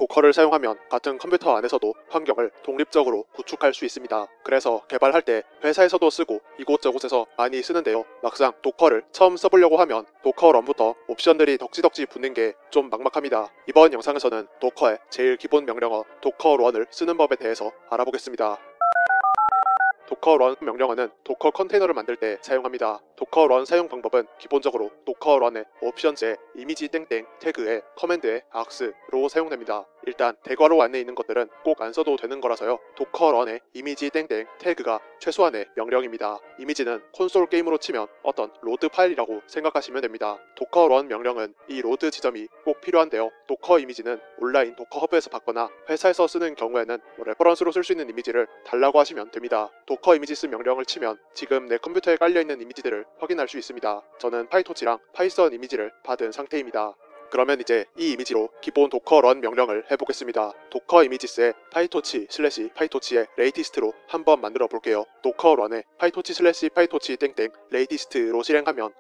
도커를 사용하면 같은 컴퓨터 안에서도 환경을 독립적으로 구축할 수 있습니다. 그래서 개발할 때 회사에서도 쓰고 이곳저곳에서 많이 쓰는데요. 막상 도커를 처음 써보려고 하면 도커 런부터 옵션들이 덕지덕지 붙는 게 좀 막막합니다. 이번 영상에서는 도커의 제일 기본 명령어 도커 런을 쓰는 법에 대해서 알아보겠습니다. 도커 런 명령어는 도커 컨테이너를 만들 때 사용합니다. 도커 런 사용 방법은 기본적으로 도커 런의 옵션즈의 이미지 땡땡 태그에 커맨드의 ax로 사용됩니다. 일단 대괄호 안에 있는 것들은 꼭 안 써도 되는 거라서요. 도커 런의 이미지 땡땡 태그가 최소한의 명령입니다. 이미지는 콘솔 게임으로 치면 어떤 로드 파일이라고 생각하시면 됩니다. 도커 런 명령은 이 로드 지점이 꼭 필요한데요. 도커 이미지는 온라인 도커 허브에서 받거나 회사에서 쓰는 경우에는 레퍼런스로 쓸 수 있는 이미지를 달라고 하시면 됩니다. 도커 이미지스 명령을 치면 지금 내 컴퓨터에 깔려있는 이미지들을 확인할 수 있습니다. 저는 파이토치랑 파이썬 이미지를 받은 상태입니다. 그러면 이제 이 이미지로 기본 도커 런 명령을 해보겠습니다. 도커 이미지스의 파이토치 슬래시 파이토치의 레이티스트로 한번 만들어 볼게요. 도커 런에 파이토치 슬래시 파이토치 땡땡 레이티스트로 실행하면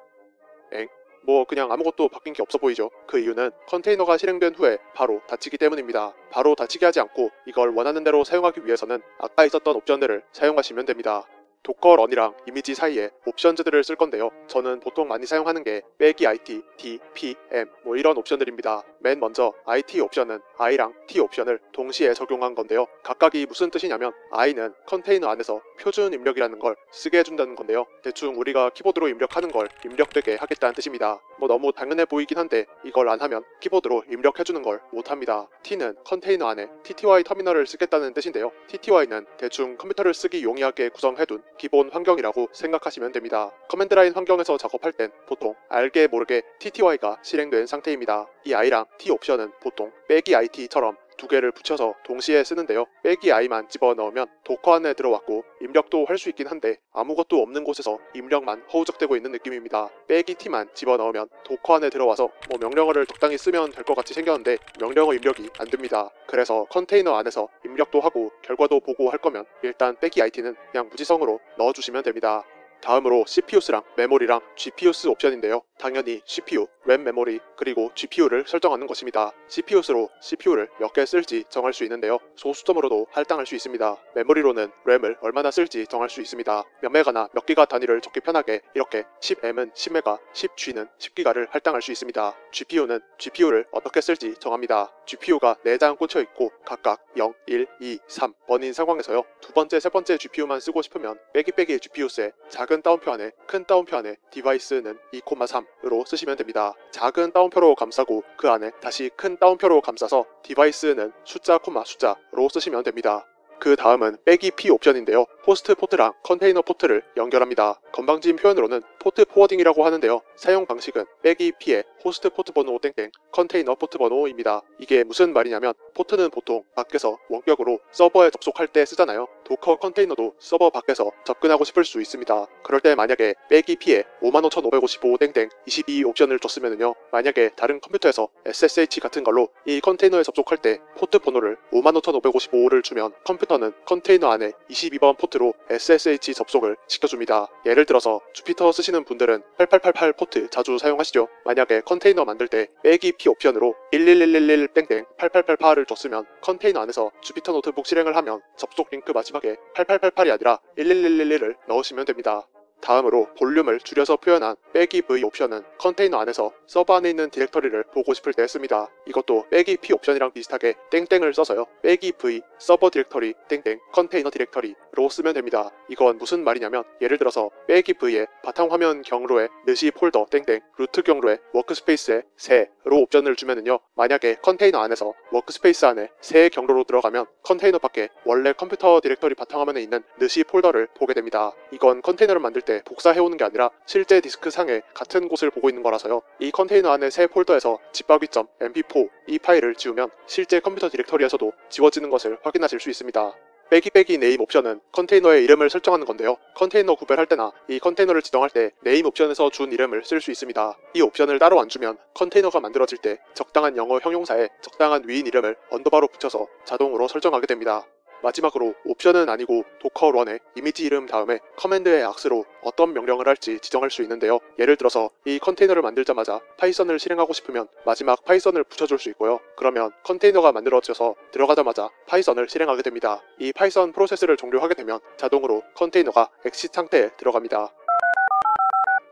뭐 그냥 아무것도 바뀐 게 없어 보이죠. 그 이유는 컨테이너가 실행된 후에 바로 닫히기 때문입니다. 바로 닫히게 하지 않고 이걸 원하는 대로 사용하기 위해서는 아까 있었던 옵션들을 사용하시면 됩니다. 도커 런이랑 이미지 사이에 옵션즈들을 쓸 건데요. 저는 보통 많이 사용하는 게 빼기 IT, D, P, M 뭐 이런 옵션들입니다. 맨 먼저 IT 옵션은 I랑 T 옵션을 동시에 적용한 건데요. 각각이 무슨 뜻이냐면 I는 컨테이너 안에서 표준 입력이라는 걸 쓰게 해준다는 건데요. 대충 우리가 키보드로 입력하는 걸 입력되게 하겠다는 뜻입니다. 뭐 너무 당연해 보이긴 한데 이걸 안 하면 키보드로 입력해주는 걸 못합니다. T는 컨테이너 안에 TTY 터미널을 쓰겠다는 뜻인데요. TTY는 대충 컴퓨터를 쓰기 용이하게 구성해둔 기본 환경이라고 생각하시면 됩니다. 커맨드 라인 환경에서 작업할 땐 보통 알게 모르게 TTY가 실행된 상태입니다. 이 I랑 T 옵션은 보통 빼기 IT처럼 두 개를 붙여서 동시에 쓰는데요. 빼기 I만 집어넣으면 도커 안에 들어왔고 입력도 할 수 있긴 한데 아무것도 없는 곳에서 입력만 허우적대고 있는 느낌입니다. 빼기 T만 집어넣으면 도커 안에 들어와서 뭐 명령어를 적당히 쓰면 될 것 같이 생겼는데 명령어 입력이 안 됩니다. 그래서 컨테이너 안에서 입력도 하고 결과도 보고 할 거면 일단 빼기 IT는 그냥 무지성으로 넣어주시면 됩니다. 다음으로 CPUs랑 메모리랑 GPUs 옵션인데요. 당연히 CPU, 램 메모리, 그리고 GPU를 설정하는 것입니다. CPUs로 CPU를 몇 개 쓸지 정할 수 있는데요. 소수점으로도 할당할 수 있습니다. 메모리로는 램을 얼마나 쓸지 정할 수 있습니다. 몇 메가나 몇 기가 단위를 적기 편하게 이렇게 10M은 10메가, 10G는 10기가를 할당할 수 있습니다. GPU는 GPU를 어떻게 쓸지 정합니다. GPU가 4장 꽂혀있고 각각 0, 1, 2, 3번인 상황에서요. 두 번째, 세 번째 GPU만 쓰고 싶으면 빼기 GPU스에 작은 따옴표 안에 큰 따옴표 안에 디바이스는 2,3으로 쓰시면 됩니다. 작은 따옴표로 감싸고 그 안에 다시 큰 따옴표로 감싸서 디바이스는 숫자로 쓰시면 됩니다. 그 다음은 빼기 P 옵션인데요. 호스트 포트랑 컨테이너 포트를 연결합니다. 건방진 표현으로는 포트 포워딩이라고 하는데요. 사용 방식은 빼기 P의 호스트 포트 번호 땡땡 컨테이너 포트 번호입니다. 이게 무슨 말이냐면 포트는 보통 밖에서 원격으로 서버에 접속할 때 쓰잖아요. 도커 컨테이너도 서버 밖에서 접근하고 싶을 수 있습니다. 그럴 때 만약에 빼기 P에 55,555 땡땡 22 옵션을 줬으면요. 만약에 다른 컴퓨터에서 SSH 같은 걸로 이 컨테이너에 접속할 때 포트 번호를 55,555를 주면 컴퓨터는 컨테이너 안에 22번 포트로 SSH 접속을 시켜줍니다. 예를 들어서 주피터 쓰시는 분들은 8888 포트 자주 사용하시죠. 만약에 컨테이너 만들 때 빼기 P 옵션으로 11111 땡땡 8888을 줬으면 컨테이너 안에서 주피터 노트북 실행을 하면 접속 링크 마지막에 8888이 아니라 11111을 넣으시면 됩니다. 다음으로 볼륨을 줄여서 표현한 빼기 V 옵션은 컨테이너 안에서 서버 안에 있는 디렉터리를 보고 싶을 때 씁니다. 이것도 빼기 P 옵션이랑 비슷하게 땡땡을 써서요. 빼기 V 서버 디렉터리 땡땡 컨테이너 디렉터리로 쓰면 됩니다. 이건 무슨 말이냐면 예를 들어서 빼기 V에 바탕화면 경로에 느시 폴더 땡땡 루트 경로에 워크스페이스에 새로 옵션을 주면은요. 만약에 컨테이너 안에서 워크스페이스 안에 새 경로로 들어가면 컨테이너 밖에 원래 컴퓨터 디렉터리 바탕화면에 있는 느시 폴더를 보게 됩니다. 이건 컨테이너를 만들 때 복사해오는 게 아니라 실제 디스크 상에 같은 곳을 보고 있는 거라서요. 이 컨테이너 안에 새 폴더에서 집박이.mp4 이 파일을 지우면 실제 컴퓨터 디렉터리에서도 지워지는 것을 확인하실 수 있습니다. 빼기 네임 옵션은 컨테이너의 이름을 설정하는 건데요. 컨테이너 구별할 때나 이 컨테이너를 지정할 때 네임 옵션에서 준 이름을 쓸 수 있습니다. 이 옵션을 따로 안 주면 컨테이너가 만들어질 때 적당한 영어 형용사에 적당한 위인 이름을 언더바로 붙여서 자동으로 설정하게 됩니다. 마지막으로 옵션은 아니고 도커 런의 이미지 이름 다음에 커맨드의 악스로 어떤 명령을 할지 지정할 수 있는데요. 예를 들어서 이 컨테이너를 만들자마자 파이썬을 실행하고 싶으면 마지막 파이썬을 붙여줄 수 있고요. 그러면 컨테이너가 만들어져서 들어가자마자 파이썬을 실행하게 됩니다. 이 파이썬 프로세스를 종료하게 되면 자동으로 컨테이너가 엑시트 상태에 들어갑니다.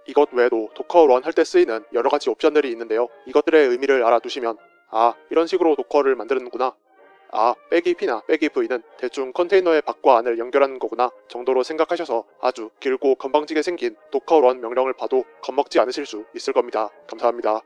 이것 외에도 도커 런 할 때 쓰이는 여러가지 옵션들이 있는데요. 이것들의 의미를 알아두시면 아, 이런 식으로 도커를 만드는구나, 아, 빼기 P나 빼기 V는 대충 컨테이너의 밖과 안을 연결하는 거구나 정도로 생각하셔서 아주 길고 건방지게 생긴 도커 런 명령을 봐도 겁먹지 않으실 수 있을 겁니다. 감사합니다.